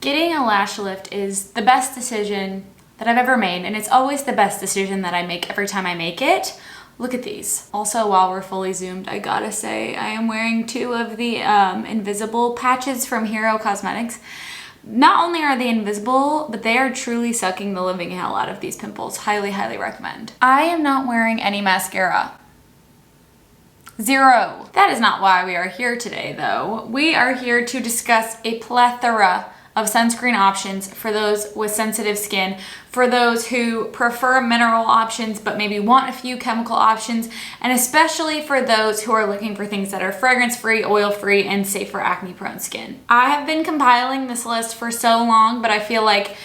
Getting a lash lift is the best decision that I've ever made, and it's always the best decision that I make every time I make it. Look at these. Also, while we're fully zoomed, I gotta say, I am wearing two of the invisible patches from Hero Cosmetics. Not only are they invisible, but they are truly sucking the living hell out of these pimples. Highly, highly recommend. I am not wearing any mascara. Zero. That is not why we are here today, though. We are here to discuss a plethora of sunscreen options for those with sensitive skin, for those who prefer mineral options but maybe want a few chemical options, and especially for those who are looking for things that are fragrance-free, oil-free, and safe for acne-prone skin. I have been compiling this list for so long, but I feel like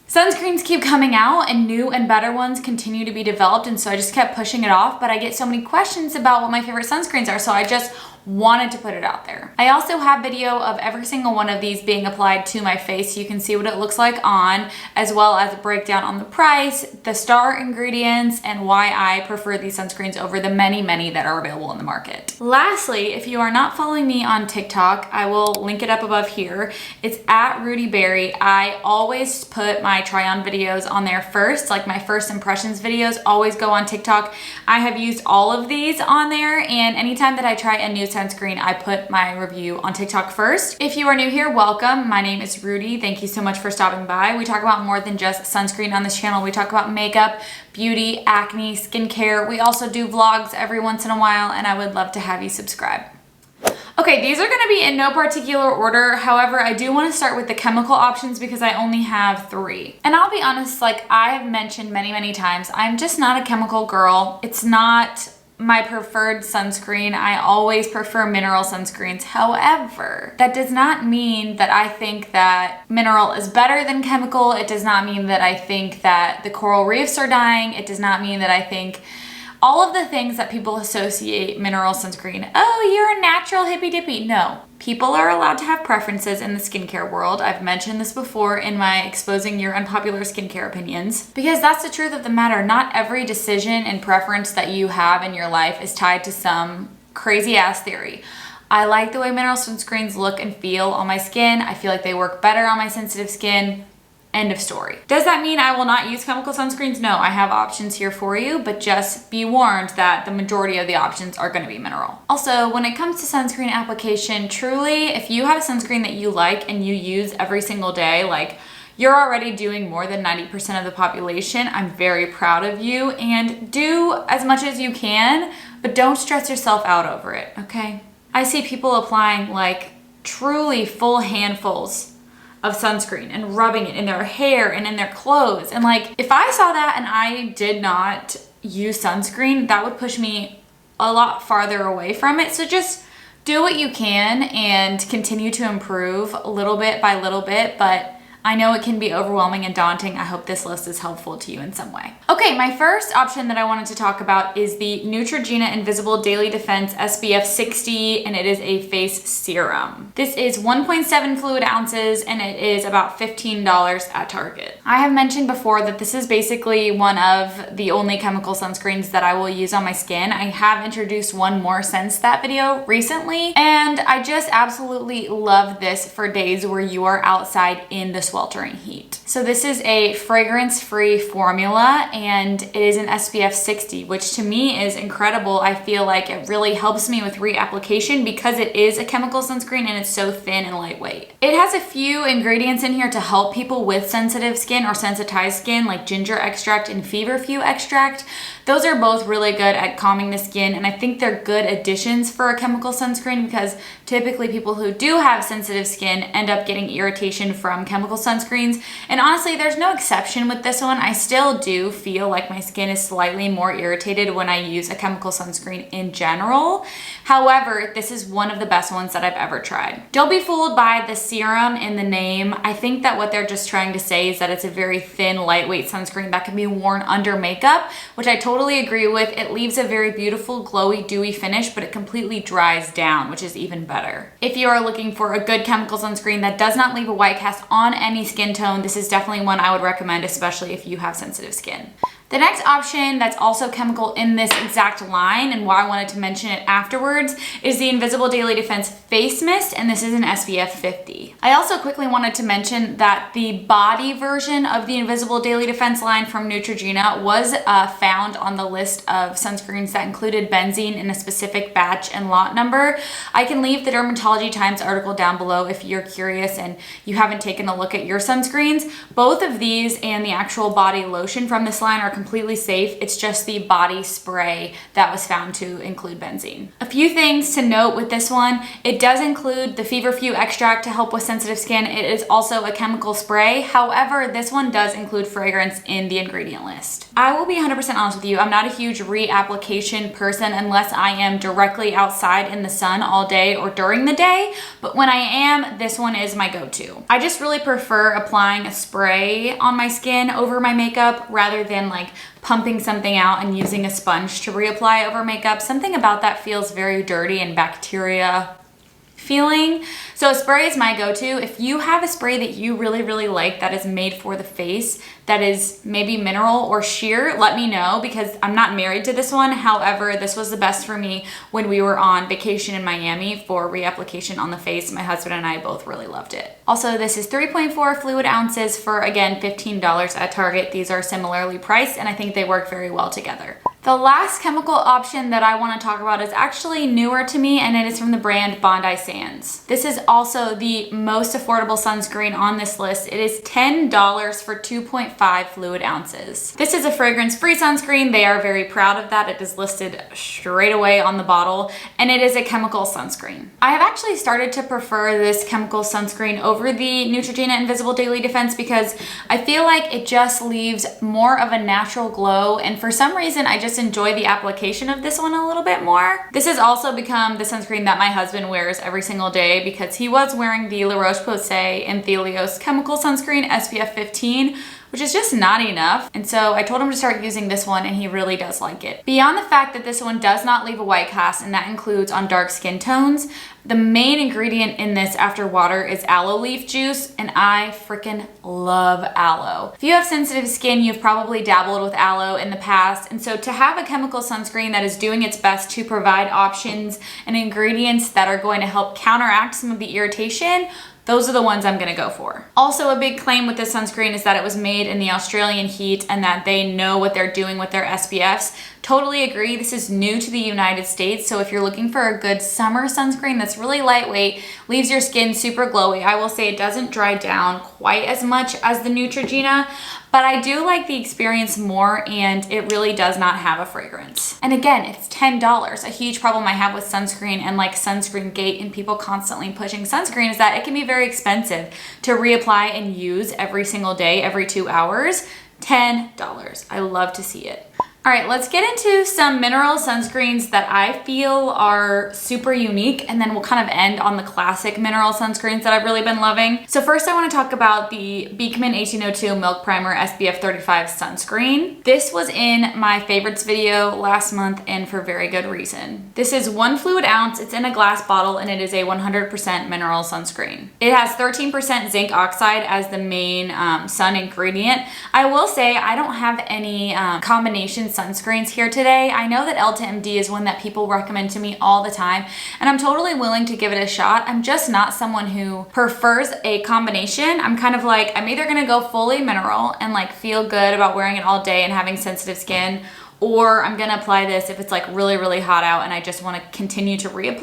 sunscreens keep coming out and new and better ones continue to be developed, and so I just kept pushing it off, but I get so many questions about what my favorite sunscreens are, so I just wanted to put it out there. I also have video of every single one of these being applied to my face so you can see what it looks like on, as well as a breakdown on the price, the star ingredients, and why I prefer these sunscreens over the many that are available in the market. Lastly, if you are not following me on TikTok, I will link it up above here. It's at Rudi Berry. I always put my try-on videos on there first, like my first impressions videos always go on TikTok. I have used all of these on there, and anytime that I try a new sunscreen, I put my review on TikTok first. If you are new here, welcome. My name is Rudi. Thank you so much for stopping by. We talk about more than just sunscreen on this channel. We talk about makeup, beauty, acne, skincare. We also do vlogs every once in a while, and I would love to have you subscribe. Okay, these are gonna be in no particular order. However, I do wanna start with the chemical options because I only have 3. And I'll be honest, like I have mentioned many times, I'm just not a chemical girl. It's not my preferred sunscreen. I always prefer mineral sunscreens. However, that does not mean that I think that mineral is better than chemical. It does not mean that I think that the coral reefs are dying. It does not mean that I think all of the things that people associate mineral sunscreen. Oh, you're a natural hippy dippy. No. People are allowed to have preferences in the skincare world. I've mentioned this before in my exposing your unpopular skincare opinions, because that's the truth of the matter. Not every decision and preference that you have in your life is tied to some crazy ass theory. I like the way mineral sunscreens look and feel on my skin. I feel like they work better on my sensitive skin. End of story. Does that mean I will not use chemical sunscreens? No, I have options here for you, but just be warned that the majority of the options are going to be mineral. Also, when it comes to sunscreen application, truly, if you have a sunscreen that you like and you use every single day, like you're already doing more than 90% of the population, I'm very proud of you, and do as much as you can, but don't stress yourself out over it, okay? I see people applying like truly full handfuls of sunscreen and rubbing it in their hair and in their clothes. And like, if I saw that and I did not use sunscreen, that would push me a lot farther away from it. So just do what you can and continue to improve little bit by little bit, but I know it can be overwhelming and daunting. I hope this list is helpful to you in some way. Okay, my first option that I wanted to talk about is the Neutrogena Invisible Daily Defense SPF 60, and it is a face serum. This is 1.7 fluid ounces, and it is about $15 at Target. I have mentioned before that this is basically one of the only chemical sunscreens that I will use on my skin. I have introduced one more since that video recently, and I just absolutely love this for days where you are outside in the sweltering heat. So this is a fragrance-free formula, and it is an SPF 60, which to me is incredible. I feel like it really helps me with reapplication because it is a chemical sunscreen and it's so thin and lightweight. It has a few ingredients in here to help people with sensitive skin or sensitized skin, like ginger extract and feverfew extract. Those are both really good at calming the skin, and I think they're good additions for a chemical sunscreen because typically people who do have sensitive skin end up getting irritation from chemical sunscreens. And honestly, there's no exception with this one. I still do feel like my skin is slightly more irritated when I use a chemical sunscreen in general. However, this is one of the best ones that I've ever tried. Don't be fooled by the serum in the name. I think that what they're just trying to say is that it's a very thin, lightweight sunscreen that can be worn under makeup, which I totally agree with. It leaves a very beautiful, glowy, dewy finish, but it completely dries down, which is even better. If you are looking for a good chemical sunscreen that does not leave a white cast on any skin tone, this is definitely one I would recommend, especially if you have sensitive skin. The next option that's also chemical in this exact line, and why I wanted to mention it afterwards, is the Invisible Daily Defense Face Mist, and this is an SPF 50. I also quickly wanted to mention that the body version of the Invisible Daily Defense line from Neutrogena was found on the list of sunscreens that included benzene in a specific batch and lot number. I can leave the Dermatology Times article down below if you're curious and you haven't taken a look at your sunscreens. Both of these and the actual body lotion from this line are completely safe. It's just the body spray that was found to include benzene. A few things to note with this one: it does include the feverfew extract to help with sensitive skin. It is also a chemical spray. However, this one does include fragrance in the ingredient list. I will be 100% honest with you, I'm not a huge reapplication person unless I am directly outside in the sun all day or during the day, but when I am, this one is my go-to. I just really prefer applying a spray on my skin over my makeup rather than like pumping something out and using a sponge to reapply over makeup. Something about that feels very dirty and bacteria feeling. So a spray is my go-to. If you have a spray that you really like that is made for the face, that is maybe mineral or sheer, let me know, because I'm not married to this one. However, this was the best for me when we were on vacation in Miami for reapplication on the face. My husband and I both really loved it. Also, this is 3.4 fluid ounces for, again, $15 at Target. These are similarly priced and I think they work very well together. The last chemical option that I want to talk about is actually newer to me, and it is from the brand Bondi Sands. This is also the most affordable sunscreen on this list. It is $10 for 2.5 fluid ounces. This is a fragrance-free sunscreen. They are very proud of that. It is listed straight away on the bottle, and it is a chemical sunscreen. I have actually started to prefer this chemical sunscreen over the Neutrogena Invisible Daily Defense because I feel like it just leaves more of a natural glow, and for some reason I just enjoy the application of this one a little bit more. This has also become the sunscreen that my husband wears every single day because he was wearing the Roche Posay Anthelios chemical sunscreen SPF 15, which is just not enough. And so I told him to start using this one and he really does like it. Beyond the fact that this one does not leave a white cast, and that includes on dark skin tones, the main ingredient in this after water is aloe leaf juice, and I freaking love aloe. If you have sensitive skin, you've probably dabbled with aloe in the past, and so to have a chemical sunscreen that is doing its best to provide options and ingredients that are going to help counteract some of the irritation, those are the ones I'm gonna go for. Also, a big claim with this sunscreen is that it was made in the Australian heat and that they know what they're doing with their SPFs. Totally agree. This is new to the United States, so if you're looking for a good summer sunscreen that's really lightweight, leaves your skin super glowy, I will say it doesn't dry down quite as much as the Neutrogena, but I do like the experience more, and it really does not have a fragrance. And again, it's $10. A huge problem I have with sunscreen and like sunscreen gate and people constantly pushing sunscreen is that it can be very expensive to reapply and use every single day, every 2 hours. $10. I love to see it. All right, let's get into some mineral sunscreens that I feel are super unique, and then we'll kind of end on the classic mineral sunscreens that I've really been loving. So first I want to talk about the Beekman 1802 Milk Primer SPF 35 sunscreen. This was in my favorites video last month, and for very good reason. This is 1 fluid ounce, it's in a glass bottle, and it is a 100% mineral sunscreen. It has 13% zinc oxide as the main sun ingredient. I will say I don't have any combination sunscreens here today. I know that Elta is one that people recommend to me all the time, and I'm totally willing to give it a shot. I'm just not someone who prefers a combination. I'm kind of like, I'm either gonna go fully mineral and like feel good about wearing it all day and having sensitive skin, or I'm gonna apply this if it's like really hot out and I just wanna continue to reapply.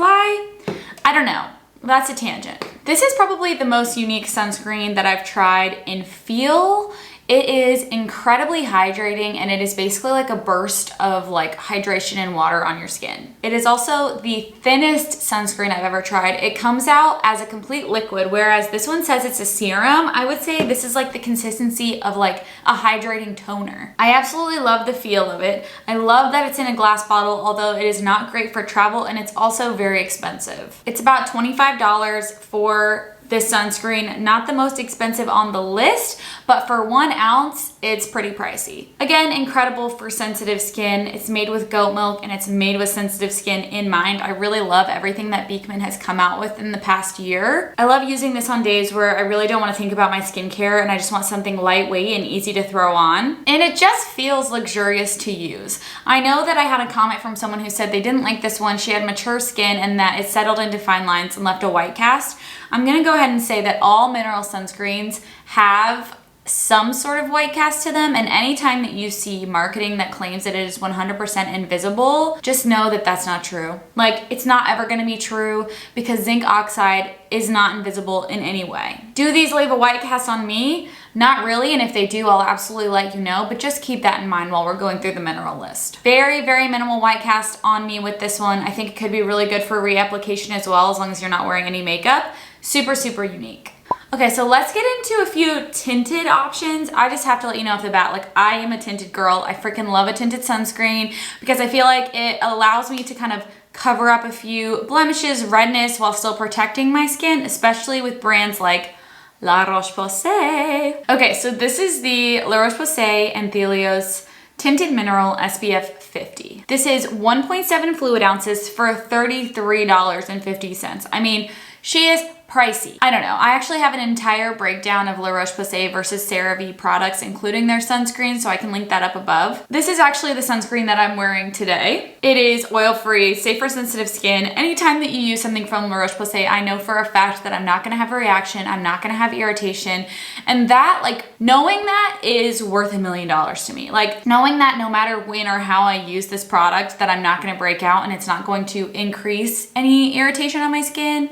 I don't know. That's a tangent. This is probably the most unique sunscreen that I've tried in feel. It is incredibly hydrating, and it is basically like a burst of like hydration and water on your skin. It is also the thinnest sunscreen I've ever tried. It comes out as a complete liquid, whereas this one says it's a serum. I would say this is like the consistency of like a hydrating toner. I absolutely love the feel of it. I love that it's in a glass bottle, although it is not great for travel, and it's also very expensive. It's about $25 for this sunscreen. Not the most expensive on the list, but for 1 ounce, it's pretty pricey. Again, incredible for sensitive skin. It's made with goat milk and it's made with sensitive skin in mind. I really love everything that Beekman has come out with in the past year. I love using this on days where I really don't want to think about my skincare and I just want something lightweight and easy to throw on. And it just feels luxurious to use. I know that I had a comment from someone who said they didn't like this one. She had mature skin and that it settled into fine lines and left a white cast. I'm gonna go ahead and say that all mineral sunscreens have some sort of white cast to them, and anytime that you see marketing that claims that it is 100% invisible, just know that that's not true. Like, it's not ever gonna be true because zinc oxide is not invisible in any way. Do these leave a white cast on me? Not really, and if they do, I'll absolutely let you know, but just keep that in mind while we're going through the mineral list. Very, very minimal white cast on me with this one. I think it could be really good for reapplication as well, as long as you're not wearing any makeup. Super, super unique. Okay, so let's get into a few tinted options. I just have to let you know off the bat, like, I am a tinted girl. I freaking love a tinted sunscreen because I feel like it allows me to kind of cover up a few blemishes, redness, while still protecting my skin, especially with brands like La Roche-Posay. Okay, so this is the La Roche-Posay Anthelios Tinted Mineral SPF 50. This is 1.7 fluid ounces for $33.50. I mean, she is pricey. I don't know. I actually have an entire breakdown of La Roche-Posay versus CeraVe products, including their sunscreen, so I can link that up above. This is actually the sunscreen that I'm wearing today. It is oil-free, safe for sensitive skin. Anytime that you use something from La Roche-Posay, I know for a fact that I'm not gonna have a reaction, I'm not gonna have irritation, and that, like, knowing that is worth $1 million to me. Like, knowing that no matter when or how I use this product, that I'm not gonna break out and it's not going to increase any irritation on my skin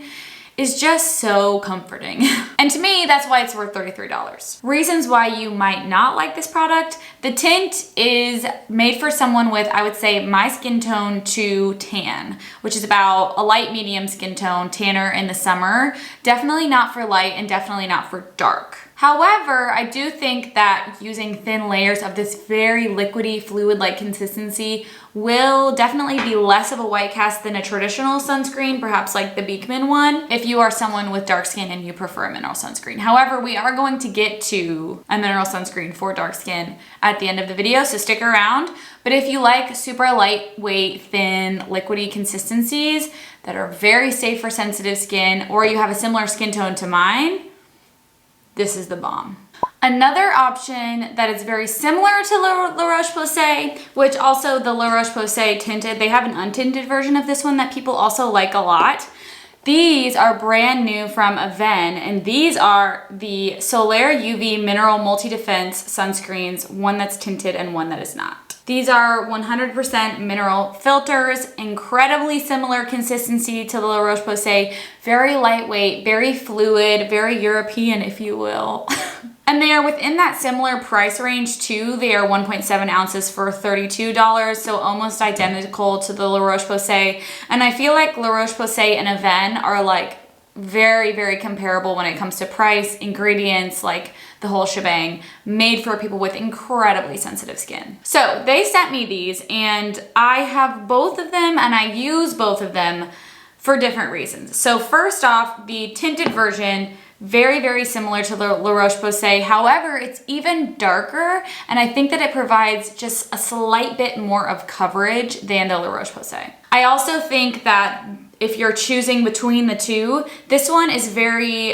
is just so comforting. And to me, that's why it's worth $33. Reasons why you might not like this product. The tint is made for someone with, I would say, my skin tone to tan, which is about a light medium skin tone, tanner in the summer. Definitely not for light and definitely not for dark. However, I do think that using thin layers of this very liquidy, fluid-like consistency will definitely be less of a white cast than a traditional sunscreen, perhaps like the Beekman one, if you are someone with dark skin and you prefer a mineral sunscreen. However, we are going to get to a mineral sunscreen for dark skin at the end of the video, so stick around. But if you like super lightweight, thin, liquidy consistencies that are very safe for sensitive skin, or you have a similar skin tone to mine, this is the bomb. Another option that is very similar to La Roche-Posay, which also the La Roche-Posay tinted, they have an untinted version of this one that people also like a lot. These are brand new from Avene, and these are the Solaire UV Mineral Multi-Defense sunscreens, one that's tinted and one that is not. These are 100% mineral filters, incredibly similar consistency to the La Roche-Posay, very lightweight, very fluid, very European, if you will. And they are within that similar price range too. They are 1.7 ounces for $32, so almost identical to the La Roche-Posay. And I feel like La Roche-Posay and Avene are like very, very comparable when it comes to price, ingredients, like the whole shebang, made for people with incredibly sensitive skin. So they sent me these and I have both of them and I use both of them for different reasons. So first off, the tinted version, very, very similar to the La Roche-Posay. However, it's even darker and I think that it provides just a slight bit more of coverage than the La Roche-Posay. I also think that if you're choosing between the two, this one is very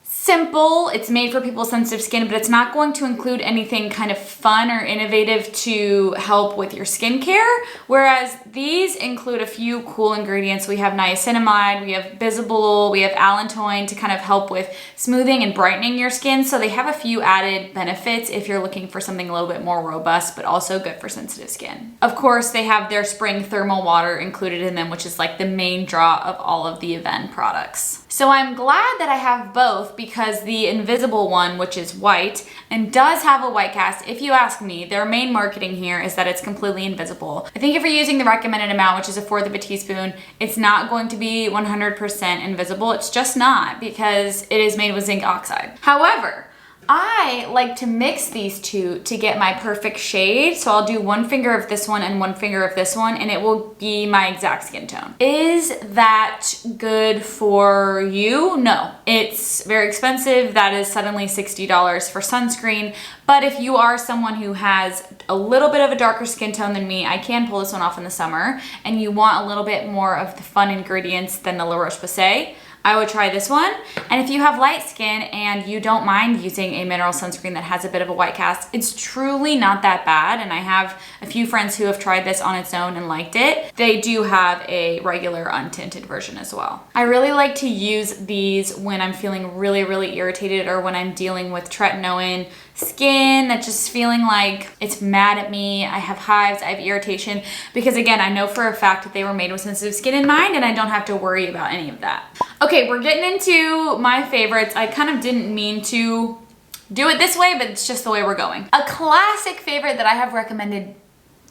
simple. It's made for people with sensitive skin, but it's not going to include anything kind of fun or innovative to help with your skincare. Whereas these include a few cool ingredients. We have niacinamide, we have bisabolol, we have allantoin to kind of help with smoothing and brightening your skin. So they have a few added benefits if you're looking for something a little bit more robust, but also good for sensitive skin. Of course, they have their spring thermal water included in them, which is like the main draw of all of the Avene products. So I'm glad that I have both because the invisible one, which is white and does have a white cast, if you ask me, their main marketing here is that it's completely invisible. I think if you're using the recommended amount, which is 1/4 of a teaspoon, it's not going to be 100% invisible. It's just not because it is made with zinc oxide. However, I like to mix these two to get my perfect shade. So I'll do one finger of this one and one finger of this one, and it will be my exact skin tone. Is that good for you? No, it's very expensive. That is suddenly $60 for sunscreen. But if you are someone who has a little bit of a darker skin tone than me, I can pull this one off in the summer, and you want a little bit more of the fun ingredients than the La Roche-Posay, I would try this one. And if you have light skin and you don't mind using a mineral sunscreen that has a bit of a white cast, it's truly not that bad. And I have a few friends who have tried this on its own and liked it. They do have a regular untinted version as well. I really like to use these when I'm feeling really, really irritated, or when I'm dealing with tretinoin skin that's just feeling like it's mad at me. I have hives, I have irritation, because again, I know for a fact that they were made with sensitive skin in mind, and I don't have to worry about any of that. Okay, we're getting into my favorites. I kind of didn't mean to do it this way, but it's just the way we're going. A classic favorite that I have recommended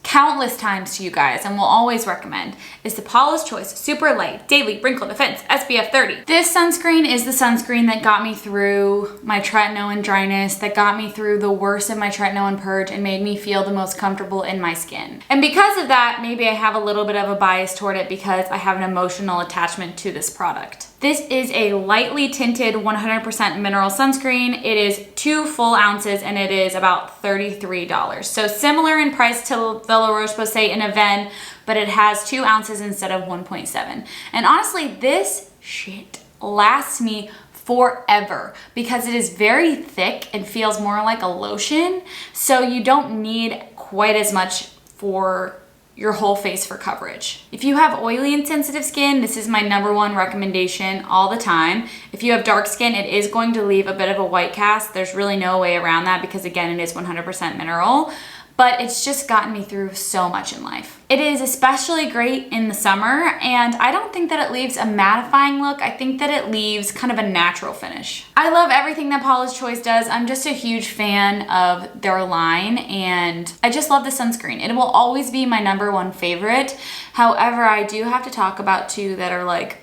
countless times to you guys and will always recommend is the Paula's Choice Super Light Daily Wrinkle Defense SPF 30. This sunscreen is the sunscreen that got me through my tretinoin dryness, that got me through the worst of my tretinoin purge, and made me feel the most comfortable in my skin. And because of that, maybe I have a little bit of a bias toward it because I have an emotional attachment to this product. This is a lightly tinted 100% mineral sunscreen. It is 2 full ounces and it is about $33. So similar in price to the La Roche-Posay and Avene, but it has 2 ounces instead of 1.7. And honestly, this shit lasts me forever because it is very thick and feels more like a lotion. So you don't need quite as much for your whole face for coverage. If you have oily and sensitive skin, this is my #1 recommendation all the time. If you have dark skin, it is going to leave a bit of a white cast. There's really no way around that because again, it is 100% mineral, but it's just gotten me through so much in life. It is especially great in the summer, and I don't think that it leaves a mattifying look. I think that it leaves kind of a natural finish. I love everything that Paula's Choice does. I'm just a huge fan of their line, and I just love the sunscreen. It will always be my #1 favorite. However, I do have to talk about 2 that are like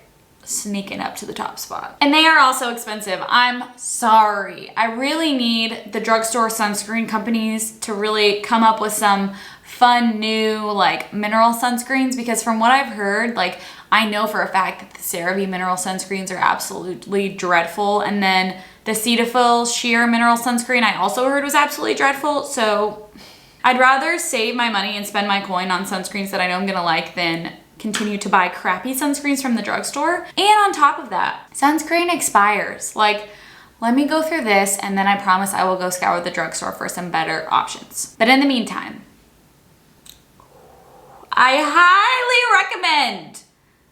sneaking up to the top spot. And they are also expensive. I'm sorry. I really need the drugstore sunscreen companies to really come up with some fun new like mineral sunscreens, because from what I've heard, like I know for a fact that the CeraVe mineral sunscreens are absolutely dreadful, and then the Cetaphil sheer mineral sunscreen I also heard was absolutely dreadful. So I'd rather save my money and spend my coin on sunscreens that I know I'm gonna like than continue to buy crappy sunscreens from the drugstore. And on top of that, sunscreen expires. Like, let me go through this and then I promise I will go scour the drugstore for some better options. But in the meantime, I highly recommend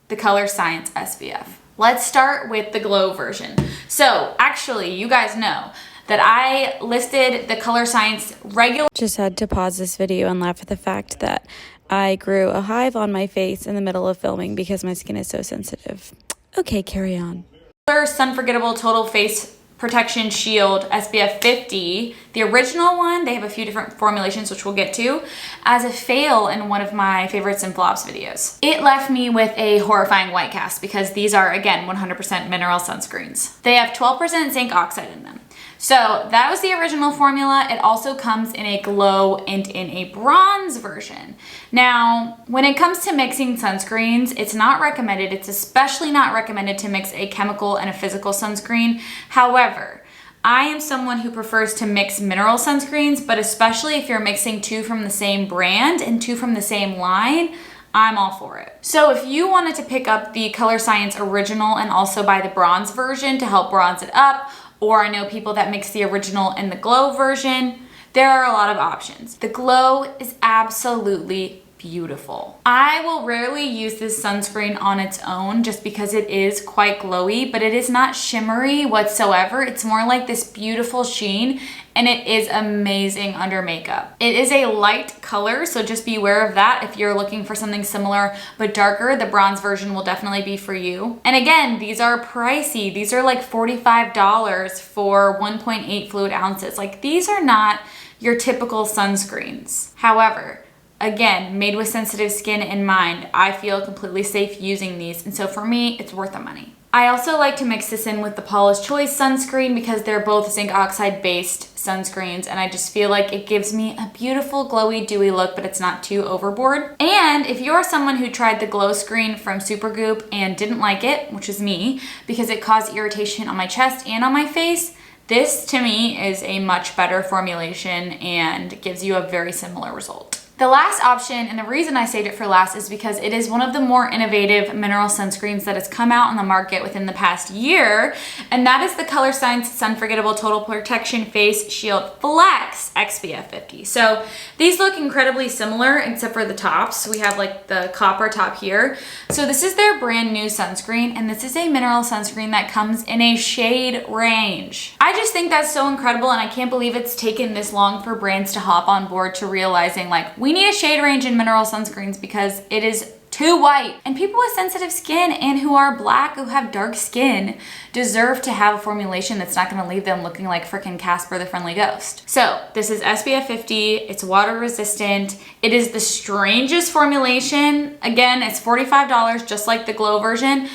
the Colorescience SPF. Let's start with the glow version. So actually, you guys know that I listed the Colorescience regular. Just had to pause this video and laugh at the fact that I grew a hive on my face in the middle of filming because my skin is so sensitive. Okay, carry on. Sunforgettable Total Face Protection Shield SPF 50, the original one, they have a few different formulations which we'll get to, as a fail in one of my favorites and flops videos. It left me with a horrifying white cast because these are, again, 100% mineral sunscreens. They have 12% zinc oxide in them. So that was the original formula. It also comes in a glow and in a bronze version. Now, when it comes to mixing sunscreens, it's not recommended. It's especially not recommended to mix a chemical and a physical sunscreen. However, I am someone who prefers to mix mineral sunscreens, but especially if you're mixing 2 from the same brand and 2 from the same line, I'm all for it. So if you wanted to pick up the Colorescience original and also buy the bronze version to help bronze it up, or I know people that mix the original and the glow version, there are a lot of options. The glow is absolutely beautiful. I will rarely use this sunscreen on its own just because it is quite glowy, but it is not shimmery whatsoever. It's more like this beautiful sheen, and it is amazing under makeup. It is a light color, so just be aware of that. If you're looking for something similar but darker, the bronze version will definitely be for you. And again, these are pricey. These are like $45 for 1.8 fluid ounces. Like, these are not your typical sunscreens. However, again, made with sensitive skin in mind, I feel completely safe using these. And so for me, it's worth the money. I also like to mix this in with the Paula's Choice sunscreen because they're both zinc oxide based sunscreens, and I just feel like it gives me a beautiful glowy dewy look, but it's not too overboard. And if you're someone who tried the glow screen from Supergoop and didn't like it, which is me, because it caused irritation on my chest and on my face, this to me is a much better formulation and gives you a very similar result. The last option, and the reason I saved it for last, is because it is one of the more innovative mineral sunscreens that has come out on the market within the past year, and that is the Colorescience Sunforgettable Total Protection Face Shield Flex SPF 50. So these look incredibly similar except for the tops. We have like the copper top here. So this is their brand new sunscreen, and this is a mineral sunscreen that comes in a shade range. I just think that's so incredible, and I can't believe it's taken this long for brands to hop on board to realizing like, we need a shade range in mineral sunscreens because it is too white. And people with sensitive skin and who are black, who have dark skin, deserve to have a formulation that's not gonna leave them looking like frickin' Casper the Friendly Ghost. So this is SPF 50, it's water resistant, it is the strangest formulation. Again, it's $45 just like the glow version,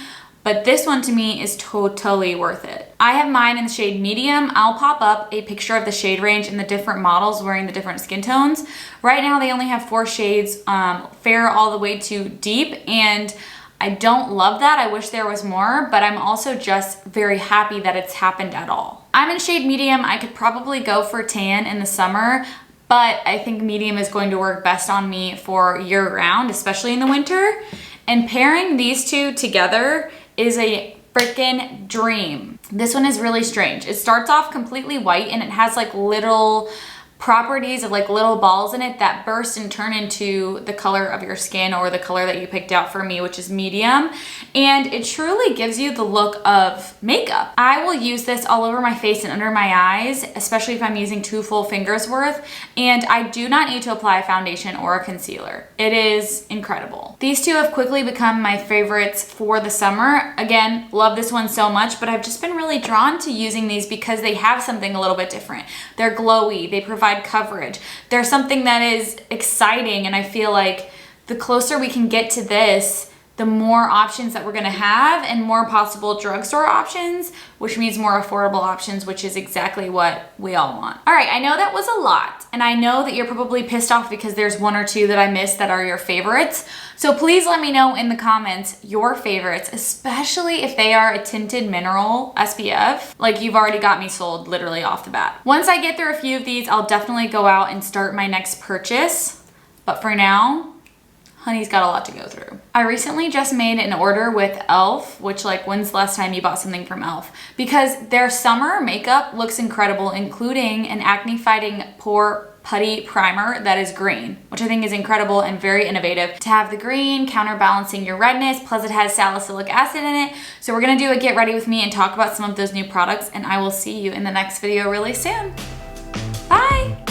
but this one to me is totally worth it. I have mine in the shade medium. I'll pop up a picture of the shade range and the different models wearing the different skin tones. Right now they only have 4 shades, fair all the way to deep, and I don't love that. I wish there was more, but I'm also just very happy that it's happened at all. I'm in shade medium. I could probably go for tan in the summer, but I think medium is going to work best on me for year round, especially in the winter. And pairing these two together is a freaking dream. This one is really strange. It starts off completely white and it has like little properties of like little balls in it that burst and turn into the color of your skin, or the color that you picked out for me, which is medium. And it truly gives you the look of makeup. I will use this all over my face and under my eyes, especially if I'm using 2 full fingers worth. And I do not need to apply a foundation or a concealer. It is incredible. These two have quickly become my favorites for the summer. Again, love this one so much, but I've just been really drawn to using these because they have something a little bit different. They're glowy, they provide coverage. There's something that is exciting, and I feel like the closer we can get to this, the more options that we're gonna have and more possible drugstore options, which means more affordable options, which is exactly what we all want. All right, I know that was a lot, and I know that you're probably pissed off because there's 1 or 2 that I missed that are your favorites. So please let me know in the comments your favorites, especially if they are a tinted mineral SPF. Like, you've already got me sold literally off the bat. Once I get through a few of these, I'll definitely go out and start my next purchase. But for now, honey's got a lot to go through. I recently just made an order with e.l.f., which, like, when's the last time you bought something from e.l.f.? Because their summer makeup looks incredible, including an acne fighting pore putty primer that is green, which I think is incredible and very innovative. To have the green counterbalancing your redness, plus it has salicylic acid in it. So we're gonna do a get ready with me and talk about some of those new products, and I will see you in the next video really soon. Bye!